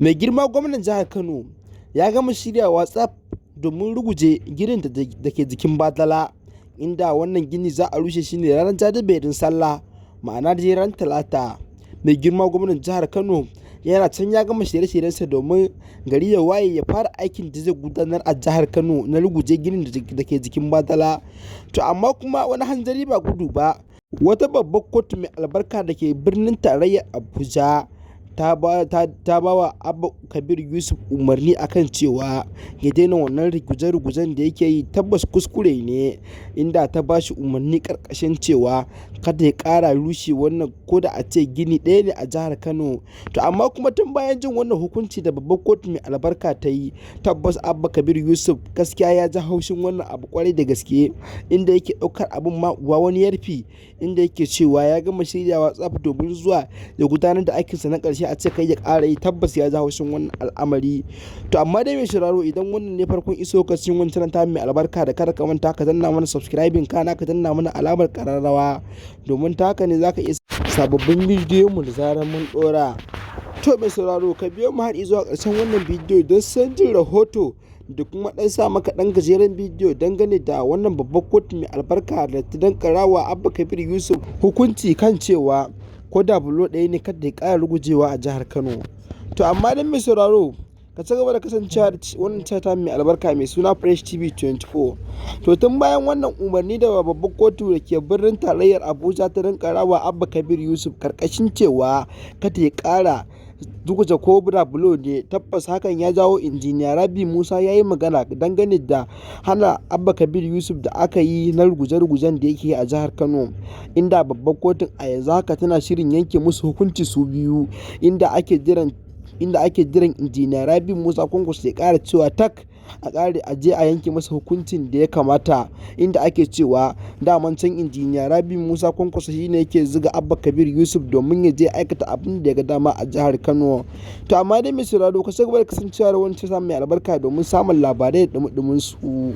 Mai girma gwamnan jihar Kano ya gama shiryawa tsaf domin ruguje ginin da ke jikin Badala, inda wannan gini za a rushe shi ne ranar jajiberin Sallah, ma'ana dai ran Talata. Mai girma gwamnan jihar Kano yana can ya gama shirye-shiryensa domin gari ya waye ya fara aikin da zai gudanar a jihar Kano na ruguje ginin da ke jikin Badala. To amma kuma wani hanzari ba gudu ba, wata babbar kotu mai albarka da ke birnin tarayyar Abuja ta ba wa Abba Kabir Yusuf umarni akan cewa ya daina wannan ruguje-rugujen da yake yi, tabbas kuskure ne, inda ta ba shi umarni karkashin cewa kada ya ƙara rushe wannan ko da a ce gini ɗaya ne a jihar Kano. To amma kuma tun bayan jin wannan hukunci da babbar kotu mai albarka ta yi, tabbas Abba Kabir Yusuf gaskiya ya ji haushin wannan abu kwarai da gaske, inda yake ɗaukar abin ma wani yarfi, inda yake cewa ya gama shiryawa tsaf domin zuwa ya gudanar da aikinsa na ƙarshe a ce kai ya ƙara yi, tabbas ya ji haushin wannan al'amari. To amma dai mai sauraro, idan wannan ne farkon iso ka cikin wani channel ta mai albarka, da kada ka manta ka danna mana subscribing, kana ka danna mana alamar ƙararrawa, domin ta haka ne za ka iya sababbin bidiyon mu da zarar mun ɗora. To mai sauraro, ka biyo mu har zuwa ƙarshen wannan bidiyo don san jin rahoto da kuma ɗan sa maka ɗan gajeren bidiyo dangane da wannan babbar kotu mai albarka da ta dankarawa Abba Kabir Yusuf hukunci kan cewa ko da bulo ɗaya ne kada ya ƙara rugujewa a jihar Kano. To amma dan mai sauraro, ka ci gaba da kasancewa da wannan chata mai albarka mai suna Fresh TV 24. To tun bayan wannan umarni da babbar kotu da ke birnin tarayyar Abuja ta dankarawa Abba Kabir Yusuf karkashin cewa kada ya ƙara ruguje ko bulo ne, tabbas hakan ya jawo injiniya Rabi Musa ya yi magana dangane da hana Abba Kabir Yusuf da aka yi na ruguje-rugujen da yake a jihar Kano, inda babbar kotun a yanzu haka tana shirin yanke musu hukunci su biyu, inda ake jiran injiniya Rabi Musa Kwankwaso ya ƙara cewa tak a je a yanke masa hukuncin da ya kamata, inda ake cewa daman can injiniya Rabi Musa Kwankwaso shine yake zuga Abba Kabir Yusuf domin ya je aikata abin da ya ga dama a jihar Kano. To amma dai mai sauraro, ka ci gaba da kasancewa da wani mai albarka domin samun labarai da dumudumin su.